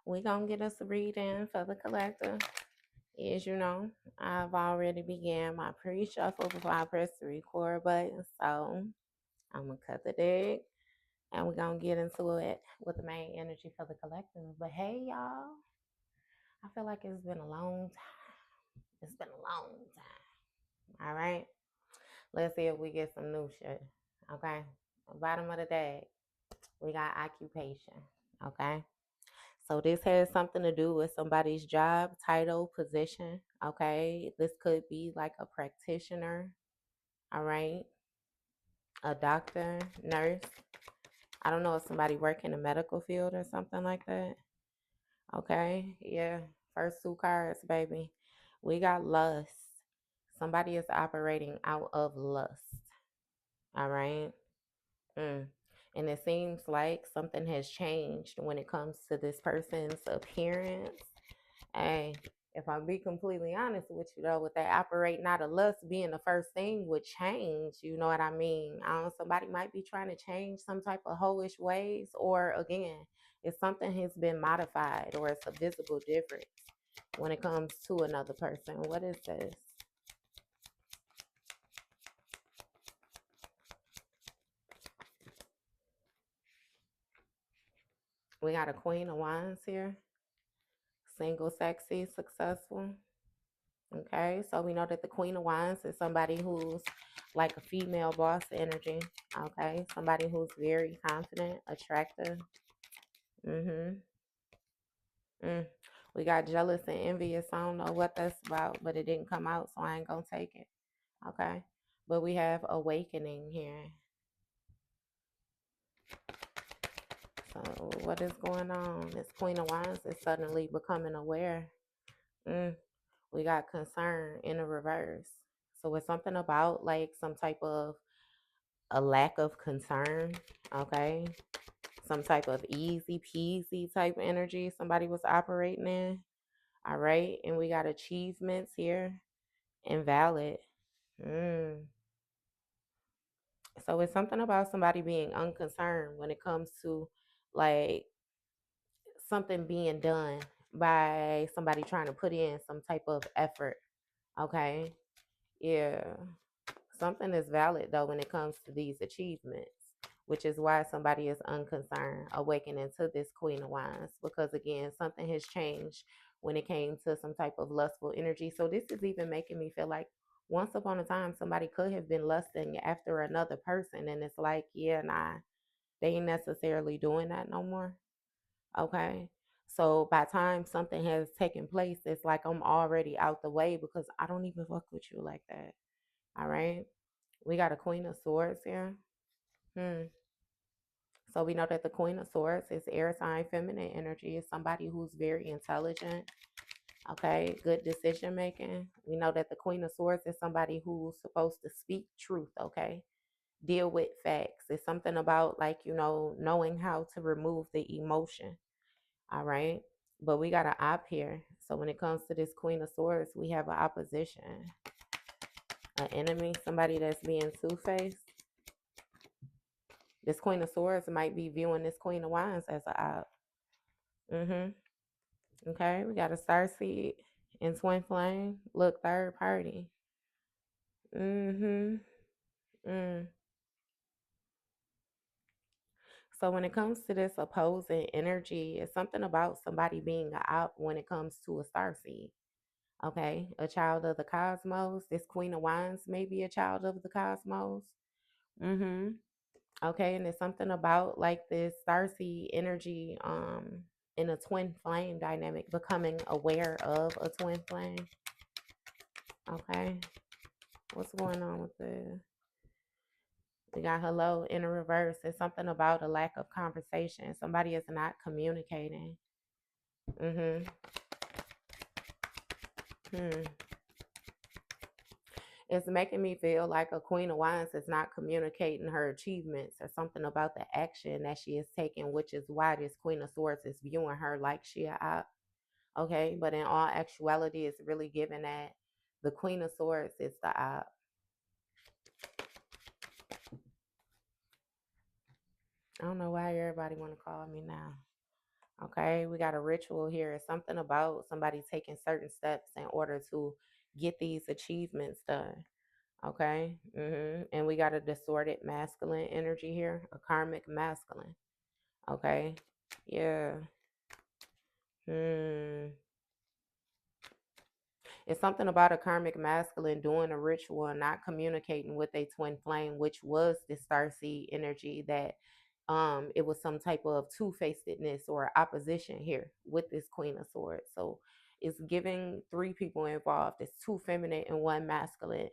We gonna get us a reading for the collective. As you know, I've already began my pre-shuffle before I press the record button, so I'm gonna cut the deck and we're gonna get into it with the main energy for the collective. But hey, y'all, I feel like it's been a long time. It's been a long time. All right, let's see if we get some new shit. Okay, bottom of the deck, we got occupation. Okay. So this has something to do with somebody's job, title, position. Okay. This could be like a practitioner. All right. A doctor, nurse. I don't know if somebody work in the medical field or something like that. Okay. Yeah. First two cards, baby. We got lust. Somebody is operating out of lust. All right. Mm. And it seems like something has changed when it comes to this person's appearance. Hey, if I'm be completely honest with you though, with that operating out of lust being the first thing would change, you know what I mean? I don't know, somebody might be trying to change some type of hoish ways, or again, if something has been modified or it's a visible difference when it comes to another person. What is this? We got a Queen of Wands here. Single, sexy, successful. Okay, so we know that the Queen of Wands is somebody who's like a female boss energy. Okay, somebody who's very confident, attractive. Mm-hmm. Mm. We got jealous and envious. I don't know what that's about, but it didn't come out, so I ain't gonna take it. Okay, but we have awakening here. So what is going on? This Queen of Wands is suddenly becoming aware. Mm. We got concern in the reverse. So it's something about like some type of a lack of concern, okay? Some type of easy peasy type energy somebody was operating in. All right. And we got achievements here. Invalid. Mm. So it's something about somebody being unconcerned when it comes to like something being done by somebody trying to put in some type of effort. Okay. Yeah. Something is valid though when it comes to these achievements, which is why somebody is unconcerned, awakening to this Queen of Wands, because again, something has changed when it came to some type of lustful energy. So this is even making me feel like once upon a time somebody could have been lusting after another person, and it's like, yeah, nah, they ain't necessarily doing that no more. Okay. So by time something has taken place, it's like I'm already out the way because I don't even fuck with you like that. All right. We got a Queen of Swords here. Hmm. So we know that the Queen of Swords is air sign feminine energy. Is somebody who's very intelligent. Okay, good decision making. We know that the Queen of Swords is somebody who's supposed to speak truth. Okay, deal with facts. It's something about like knowing how to remove the emotion. All right, but we got an op here. So when it comes to this Queen of Swords, we have an opposition, an enemy, somebody that's being two faced. This Queen of Swords might be viewing this Queen of Wands as a op. Mm-hmm. Okay, we got a star seed and twin flame. Look, third party. Mm-hmm. Mm. So when it comes to this opposing energy, it's something about somebody being a op when it comes to a star seed. Okay, a child of the cosmos. This Queen of Wands may be a child of the cosmos. Mm-hmm. Okay, and it's something about like this starseed energy in a twin flame dynamic, becoming aware of a twin flame. Okay. What's going on with this? We got hello in the reverse. It's something about a lack of conversation. Somebody is not communicating. Mm-hmm. Hmm. It's making me feel like a Queen of Wands is not communicating her achievements or something about the action that she is taking, which is why this Queen of Swords is viewing her like she a op. Okay, but in all actuality, it's really given that the Queen of Swords is the op. I don't know why everybody want to call me now. Okay, we got a ritual here. It's something about somebody taking certain steps in order to get these achievements done. Okay, and we got a distorted masculine energy here, a karmic masculine. Okay, yeah. Hmm. It's something about a karmic masculine doing a ritual and not communicating with a twin flame, which was the starseed energy that it was some type of two-facedness or opposition here with this Queen of Swords. So it's giving three people involved. It's two feminine and one masculine.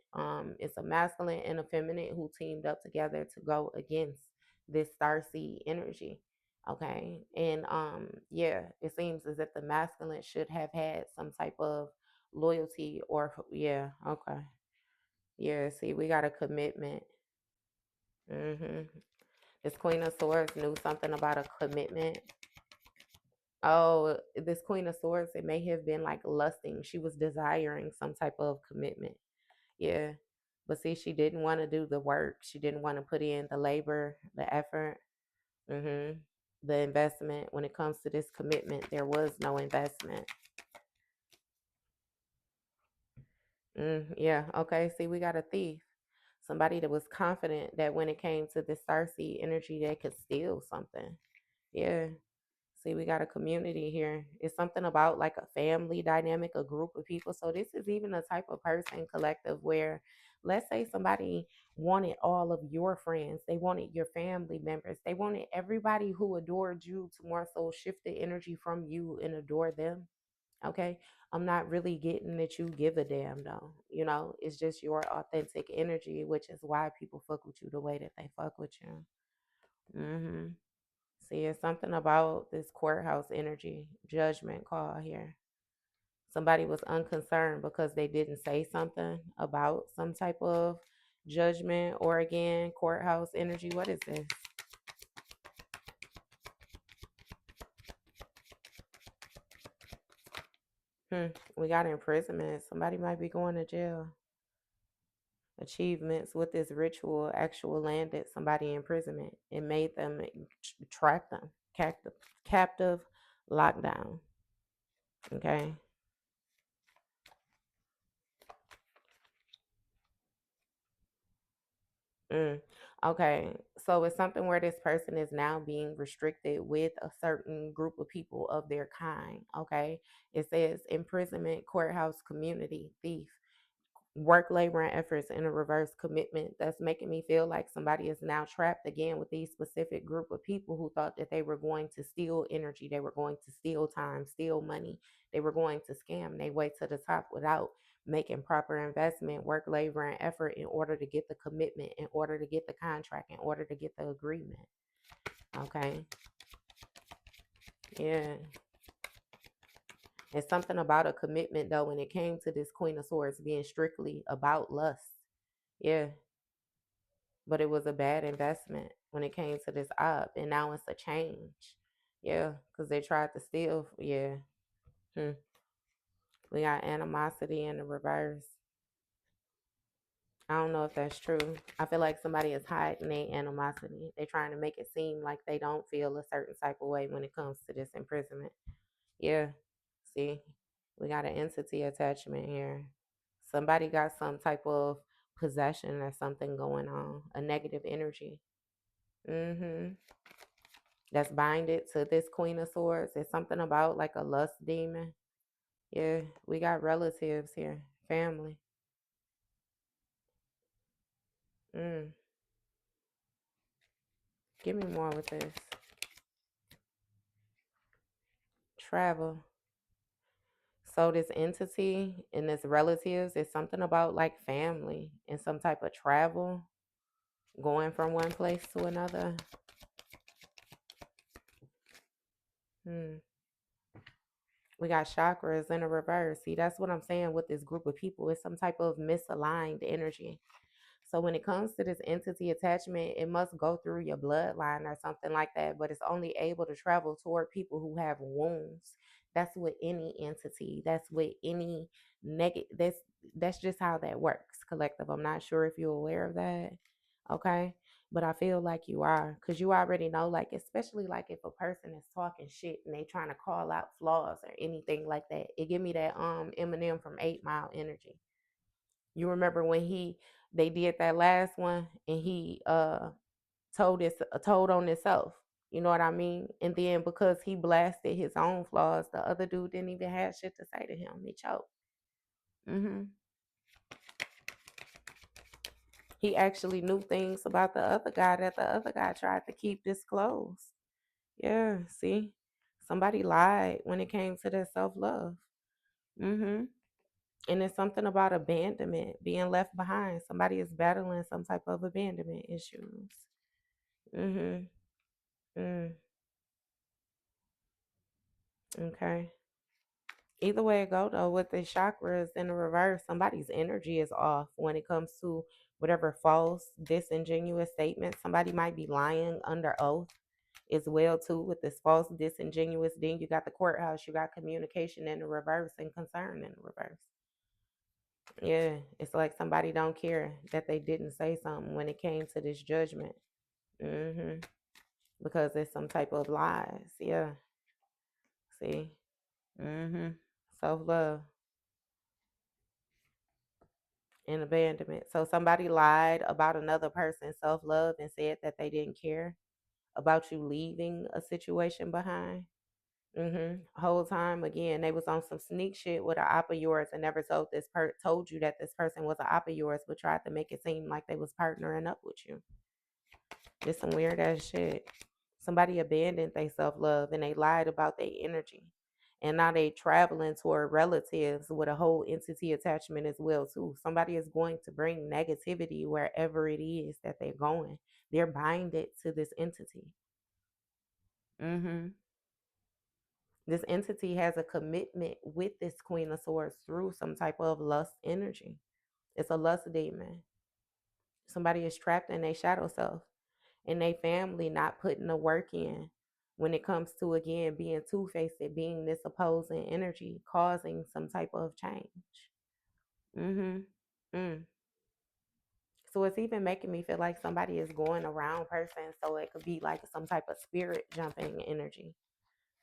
It's a masculine and a feminine who teamed up together to go against this starseed energy. Okay. And yeah, it seems as if the masculine should have had some type of loyalty or yeah, okay. Yeah, see, we got a commitment. hmm This Queen of Swords knew something about a commitment. Oh, this Queen of Swords, it may have been like lusting. She was desiring some type of commitment. Yeah. But see, she didn't want to do the work. She didn't want to put in the labor, the effort, hmm the investment. When it comes to this commitment, there was no investment. Yeah. Okay. See, we got a thief. Somebody that was confident that when it came to the starseed energy, they could steal something. Yeah. See, we got a community here. It's something about like a family dynamic, a group of people. So this is even a type of person collective where, let's say somebody wanted all of your friends, they wanted your family members, they wanted everybody who adored you to more so shift the energy from you and adore them. Okay. I'm not really getting that you give a damn though. It's just your authentic energy, which is why people fuck with you the way that they fuck with you. hmm See, it's something about this courthouse energy, judgment call here. Somebody was unconcerned because they didn't say something about some type of judgment or again, courthouse energy. What is this? Hmm. We got imprisonment. Somebody might be going to jail. Achievements with this ritual actual landed somebody in imprisonment. It made them trap them, captive, lockdown. Okay. Mm. Okay. So it's something where this person is now being restricted with a certain group of people of their kind. Okay. It says imprisonment, courthouse, community, thief. Work, labor, and efforts in a reverse commitment. That's making me feel like somebody is now trapped again with these specific group of people who thought that they were going to steal energy, they were going to steal time, steal money, they were going to scam their way to the top without making proper investment, work, labor, and effort in order to get the commitment, in order to get the contract, in order to get the agreement. Okay. Yeah. It's something about a commitment though when it came to this Queen of Swords being strictly about lust. Yeah. But it was a bad investment when it came to this op, and now it's a change. Yeah, because they tried to steal. Yeah, hmm. We got animosity in the reverse. I don't know if that's true. I feel like somebody is hiding their animosity. They're trying to make it seem like they don't feel a certain type of way when it comes to this imprisonment. Yeah, see, we got an entity attachment here. Somebody got some type of possession or something going on, a negative energy. Mm-hmm. That's binded to this Queen of Swords. It's something about like a lust demon. Yeah, we got relatives here, family. Mm, give me more with this. Travel. So this entity and this relatives is something about like family and some type of travel, going from one place to another. Hmm. We got chakras in a reverse. See, that's what I'm saying with this group of people. It's some type of misaligned energy. So when it comes to this entity attachment, it must go through your bloodline or something like that, but it's only able to travel toward people who have wounds. That's with any entity. That's with any negative. That's just how that works, collective. I'm not sure if you're aware of that. Okay. But I feel like you are, because you already know, like, especially like if a person is talking shit and they trying to call out flaws or anything like that, it give me that Eminem from 8 Mile energy. You remember when they did that last one and he told on himself. You know what I mean? And then because he blasted his own flaws, the other dude didn't even have shit to say to him. He choked. hmm He actually knew things about the other guy that the other guy tried to keep disclosed. Yeah, see, somebody lied when it came to their self love. hmm And it's something about abandonment, being left behind. Somebody is battling some type of abandonment issues. hmm Mm, okay. Either way it go though, with the chakras in the reverse, somebody's energy is off when it comes to whatever false, disingenuous statement. Somebody might be lying under oath as well too with this false, disingenuous. Then you got the courthouse, you got communication in the reverse and concern in the reverse. Yeah, it's like somebody don't care that they didn't say something when it came to this judgment. hmm Because it's some type of lies. Yeah, see. Self love and abandonment. So somebody lied about another person's self love and said that they didn't care about you leaving a situation behind. Whole time again, they was on some sneak shit with an op of yours and never told you that this person was an op of yours, but tried to make it seem like they was partnering up with you. It's some weird ass shit. Somebody abandoned their self love and they lied about their energy. And now they traveling toward relatives with a whole entity attachment as well too. Somebody is going to bring negativity wherever it is that they're going. They're binded to this entity. hmm This entity has a commitment with this Queen of Swords through some type of lust energy. It's a lust demon. Somebody is trapped in their shadow self and they family not putting the work in when it comes to again being two-faced, being this opposing energy, causing some type of change. Mm-hmm. Mm. So it's even making me feel like somebody is going around person, so it could be like some type of spirit jumping energy.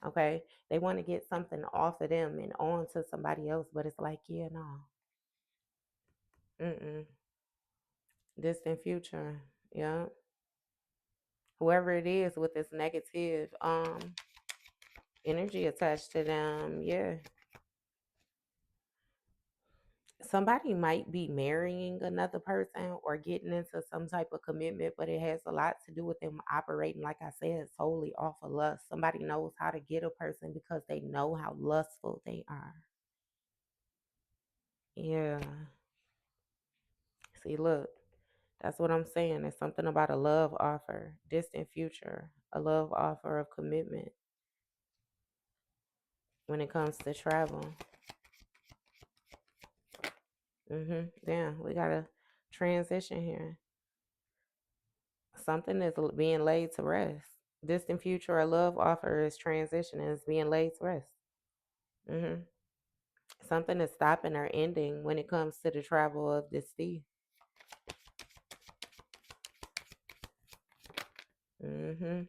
Okay, they want to get something off of them and on to somebody else, but it's like, yeah, no, mm-mm. Distant future, yeah. Whoever it is with this negative energy attached to them, yeah. Somebody might be marrying another person or getting into some type of commitment, but it has a lot to do with them operating, like I said, solely off of lust. Somebody knows how to get a person because they know how lustful they are. Yeah. See, look, that's what I'm saying. It's something about a love offer, distant future, a love offer of commitment when it comes to travel. Damn, we got to transition here. Something is being laid to rest. Distant future, a love offer is transitioning, is being laid to rest. hmm Something is stopping or ending when it comes to the travel of this thief. hmm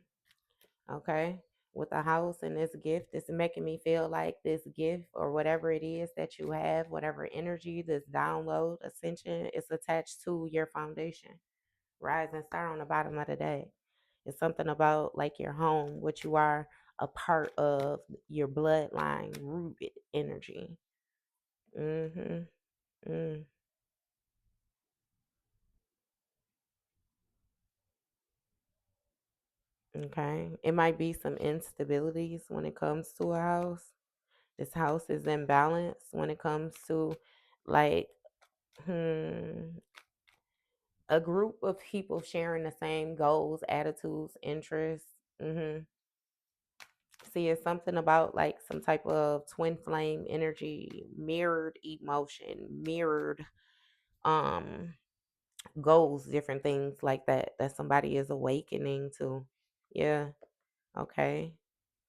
Okay. With a house and this gift, it's making me feel like this gift or whatever it is that you have, whatever energy, this download, ascension, is attached to your foundation. Rising star on the bottom of the day. It's something about like your home, what you are a part of, your bloodline, rooted energy. Mm-hmm. Mm, okay. It might be some instabilities when it comes to a house. This house is in balance when it comes to like hmm, a group of people sharing the same goals, attitudes, interests. hmm See, it's something about like some type of twin flame energy, mirrored emotion, mirrored um goals, different things like that that somebody is awakening to. Yeah, okay.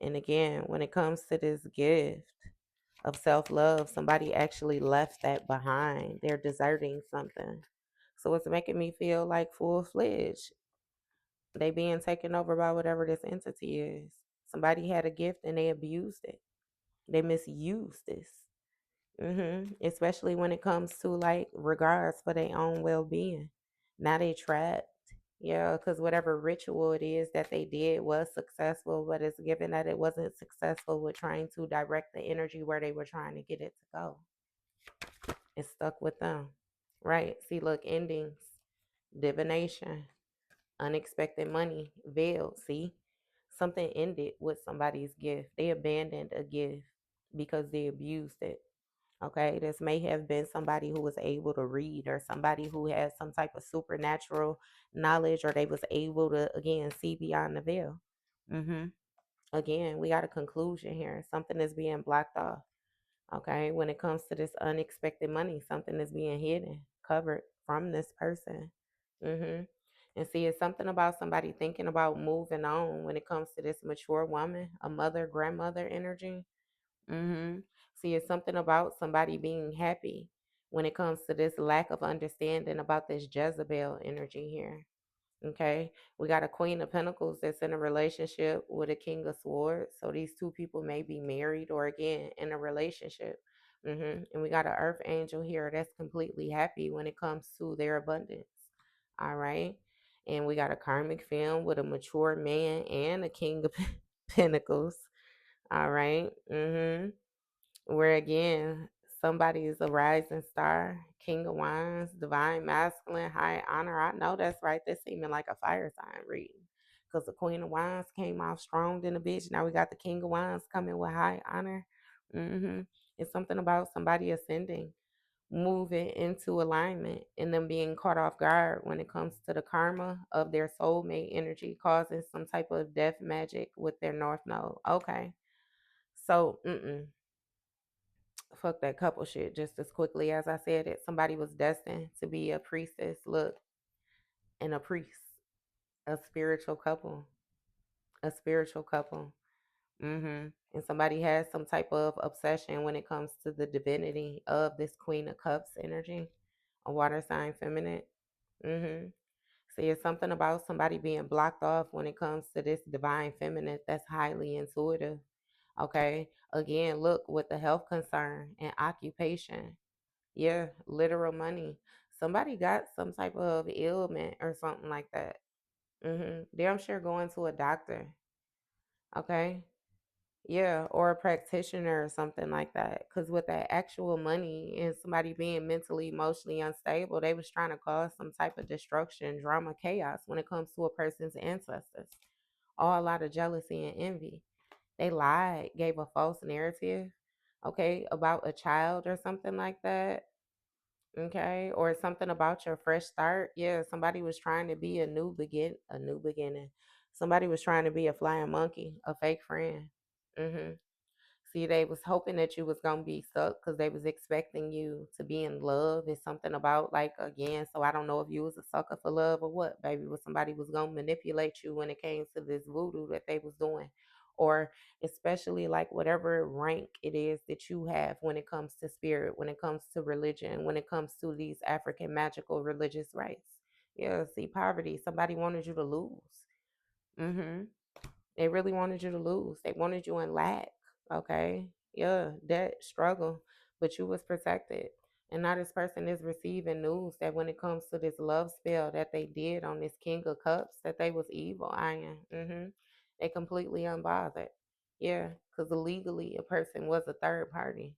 And again, when it comes to this gift of self-love, somebody actually left that behind. They're deserting something. So it's making me feel like full-fledged. They being taken over by whatever this entity is. Somebody had a gift and they abused it. They misused this. Especially when it comes to like regards for their own well being. Now they trapped. Yeah, because whatever ritual it is that they did was successful, but it's given that it wasn't successful with trying to direct the energy where they were trying to get it to go. It stuck with them. Right. See, look, endings, divination, unexpected money, veiled. See, something ended with somebody's gift. They abandoned a gift because they abused it. Okay, this may have been somebody who was able to read or somebody who had some type of supernatural knowledge or they was able to again see beyond the veil. hmm Again, we got a conclusion here. Something is being blocked off. Okay, when it comes to this unexpected money, something is being hidden, covered from this person. hmm And see, it's something about somebody thinking about moving on when it comes to this mature woman, a mother, grandmother energy. hmm See, it's something about somebody being happy when it comes to this lack of understanding about this Jezebel energy here. Okay, we got a Queen of Pentacles that's in a relationship with a King of Swords. So these two people may be married or again in a relationship. And we got an Earth Angel here that's completely happy when it comes to their abundance. All right, and we got a karmic film with a mature man and a King of Pentacles. All right. Where again, somebody is a rising star, king of wands, divine masculine, high honor. I know that's right. That's seeming like a fire sign reading. Because the queen of wands came off strong than a bitch. Now we got the king of wands coming with high honor. hmm It's something about somebody ascending, moving into alignment, and them being caught off guard when it comes to the karma of their soulmate energy, causing some type of death magic with their north node. Okay. So, fuck that couple shit just as quickly as I said it. Somebody was destined to be a priestess, look, and a priest, a spiritual couple, a spiritual couple. And somebody has some type of obsession when it comes to the divinity of this Queen of Cups energy, a water sign feminine. Mm-hmm. See, it's something about somebody being blocked off when it comes to this divine feminine that's highly intuitive. Okay. Again, look with the health concern and occupation. Yeah, literal money. Somebody got some type of ailment or something like that. Damn sure going to a doctor. Okay. Yeah, or a practitioner or something like that. Because with that actual money and somebody being mentally, emotionally unstable, they was trying to cause some type of destruction, drama, chaos when it comes to a person's ancestors. All a lot of jealousy and envy. They lied, gave a false narrative, okay, about a child or something like that. Okay, or something about your fresh start. Yeah, somebody was trying to be a new beginning. Somebody was trying to be a flying monkey, a fake friend. hmm See, they was hoping that you was gonna be stuck because they was expecting you to be in love. It's something about like again. So I don't know if you was a sucker for love or what, baby. Was somebody was gonna manipulate you when it came to this voodoo that they was doing, or especially like whatever rank it is that you have when it comes to spirit, when it comes to religion, when it comes to these African magical religious rites. Yeah, see, poverty. Somebody wanted you to lose. Mm-hmm. They really wanted you to lose. They wanted you in lack. Okay. Yeah, that struggle. But you was protected. And now this person is receiving news that when it comes to this love spell that they did on this King of Cups, that they was evil. Iron. They completely unbothered. Yeah, because legally a person was a third party.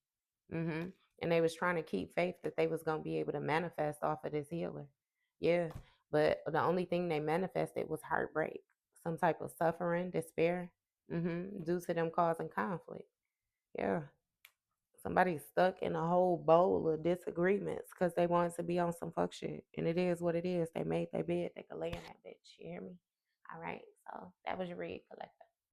hmm And they was trying to keep faith that they was gonna be able to manifest off of this healer. Yeah. But the only thing they manifested was heartbreak, some type of suffering, despair, due to them causing conflict. Yeah. Somebody's stuck in a whole bowl of disagreements because they wanted to be on some fuck shit. And it is what it is. They made their bed, they could lay in that bitch. You hear me? All right. So that was your read, collector.